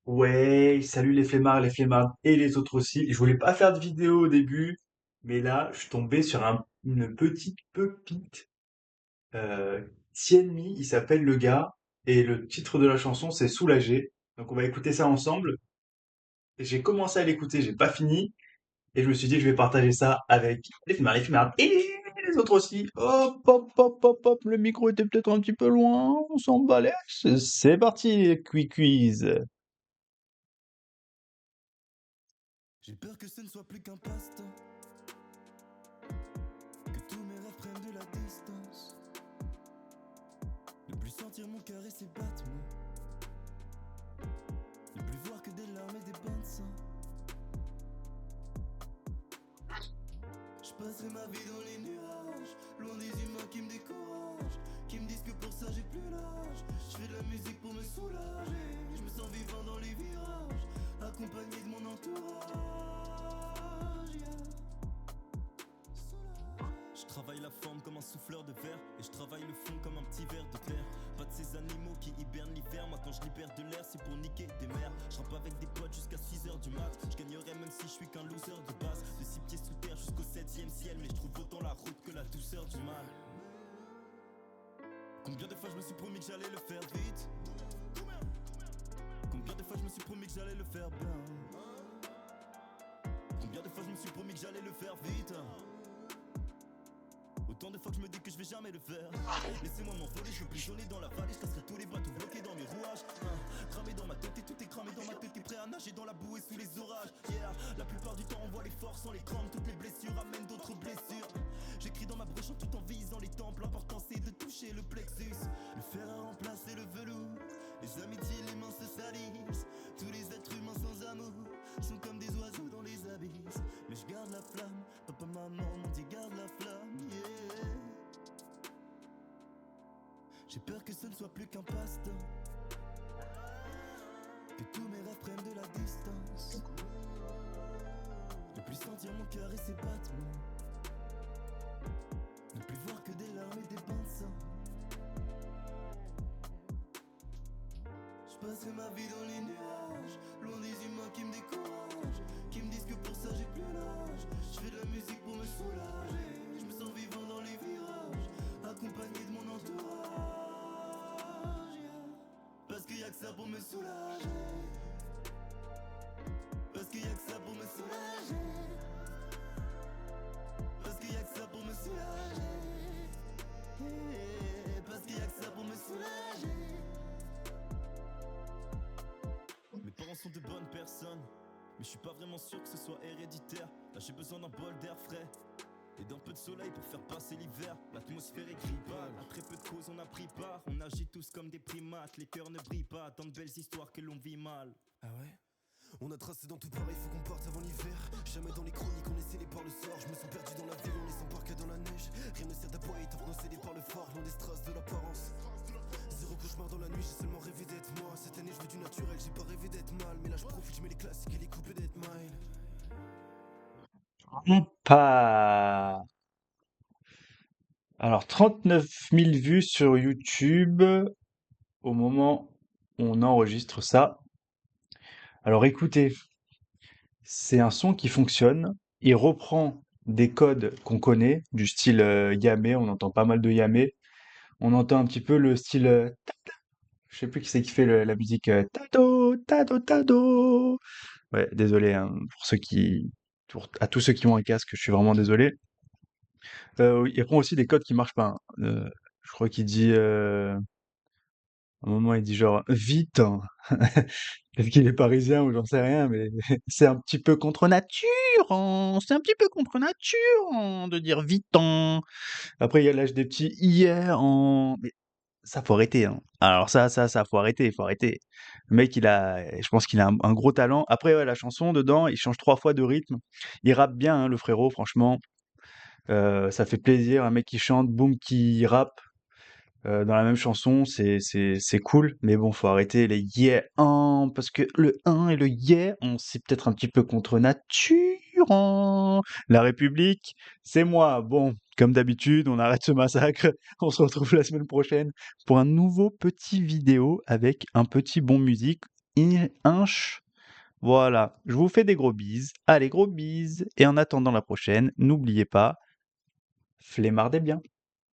Ouais, salut les flemmards et les autres aussi. Je voulais pas faire de vidéo au début, mais là, je suis tombé sur une petite pépite. Tienmi, il s'appelle le gars, et le titre de la chanson, c'est Soulagé. Donc on va écouter ça ensemble. J'ai commencé à l'écouter, j'ai pas fini, et je me suis dit que je vais partager ça avec les flemmards et les autres aussi. Hop, hop, hop, hop, hop, le micro était peut-être un petit peu loin, on s'en balèque. C'est parti, quiz. J'ai peur que ce ne soit plus qu'un passe-temps, que tous mes rêves prennent de la distance. Ne plus sentir mon cœur et ses battements, ne plus voir que des larmes et des bains de sang. Je passerai ma vie dans les nuages, loin des humains qui me découragent, qui me disent que pour ça j'ai plus l'âge. Je fais de la musique pour me soulager, je me sens vivant dans les virages, accompagné de mon entourage. Yeah. Je travaille la forme comme un souffleur de verre, et je travaille le fond comme un petit ver de terre. Pas de ces animaux qui hibernent l'hiver, moi quand je libère de l'air c'est pour niquer des mers. Je rappe avec des potes jusqu'à 6h du mat, je gagnerais même si je suis qu'un loser de base. De 6 pieds sous terre jusqu'au 7e ciel, mais je trouve autant la route que la douceur du mal. Combien de fois je me suis promis que j'allais le faire vite, combien de fois je me suis promis que j'allais le faire bien, combien de fois je me suis promis que j'allais le faire vite. Autant de fois que je me dis que je vais jamais le faire. Laissez-moi m'envoler, je veux prisonnier dans la vallée. Je casserai tous les bateaux bloqués dans mes rouages. Cramé dans ma tête et tout est cramé dans ma tête. T'es prêt à nager dans la boue et sous les orages. Yeah, la plupart du temps on voit les forces sans les crampes. Toutes les blessures amènent d'autres blessures. J'écris dans ma broche en tout en visant les temples. L'important c'est de toucher le plexus. Le fer a remplacé le velours. Les amitiés, les mains se salissent. Tous les êtres humains sans amour sont comme des oiseaux dans les abysses. Mais je garde la flamme. Papa, maman m'ont dit garde la flamme. Yeah. J'ai peur que ce ne soit plus qu'un passe-temps, que tous mes rêves prennent de la distance. Ne plus sentir mon cœur et ses battements, ne plus voir que des larmes et des bains de sang. Je passerai ma vie dans les nuages, loin des humains qui me découragent, qui me disent que pour ça j'ai plus l'âge. Je fais de la musique pour me soulager, je me sens vivant dans les virages, accompagné de mon entourage. Parce qu'il y a que ça pour me soulager, parce qu'il y a que ça pour me soulager, parce qu'il y a que ça pour me soulager, parce qu'il y a que ça pour me soulager. Mes parents sont de bonnes personnes, mais je suis pas vraiment sûr que ce soit héréditaire. Là j'ai besoin d'un bol d'air frais et d'un peu de soleil pour faire passer l'hiver. L'atmosphère est grippale, à très peu de causes on a pris part. On agit tous comme des primates, les cœurs ne brillent pas. Tant de belles histoires que l'on vit mal. Ah ouais? On a tracé dans tout pareil, faut qu'on parte avant l'hiver. Jamais dans les chroniques, on est scellé par le sort. Je me sens perdu dans la ville, on est sans parquet dans la neige. Rien ne sert d'aboyer, tant qu'on scellé par le phare. Loin des strass de l'apparence. Zéro cauchemar dans la nuit, j'ai seulement rêvé d'être moi. Cette année, je veux du naturel, j'ai pas rêvé d'être mal. Mais là, je profite, je mets les classiques et les couples d'être mile. Pas. Alors, 39 000 vues sur YouTube au moment où on enregistre ça. Alors écoutez, c'est un son qui fonctionne. Il reprend des codes qu'on connaît, du style yamé, on entend pas mal de yamé. On entend un petit peu le style, je sais plus qui c'est qui fait la musique tado, tado, tado. Ouais, désolé hein, à tous ceux qui ont un casque, je suis vraiment désolé. Oui, il reprend aussi des codes qui marchent pas, hein. Je crois qu'il dit, à un moment, il dit genre vite, hein. Peut-être qu'il est parisien ou j'en sais rien, mais c'est un petit peu contre nature, hein. C'est un petit peu contre nature, hein, de dire vite, hein. Après, il y a l'âge des petits hier, en. Mais ça, faut arrêter, hein. Alors ça, faut arrêter, faut arrêter. Le mec, je pense qu'il a un gros talent. Après, ouais, la chanson, dedans, il change 3 fois de rythme. Il rappe bien, hein, le frérot, franchement. Ça fait plaisir, un mec qui chante, boum, qui rappe dans la même chanson, c'est cool, mais bon, faut arrêter les yeah, hein, parce que le hein et le yeah, c'est peut-être un petit peu contre nature, hein. La République, c'est moi. Bon, comme d'habitude, on arrête ce massacre. On se retrouve la semaine prochaine pour un nouveau petit vidéo avec un petit bon musique. inch. Voilà, je vous fais des gros bises. Allez, gros bises. Et en attendant la prochaine, n'oubliez pas, flemmardez bien.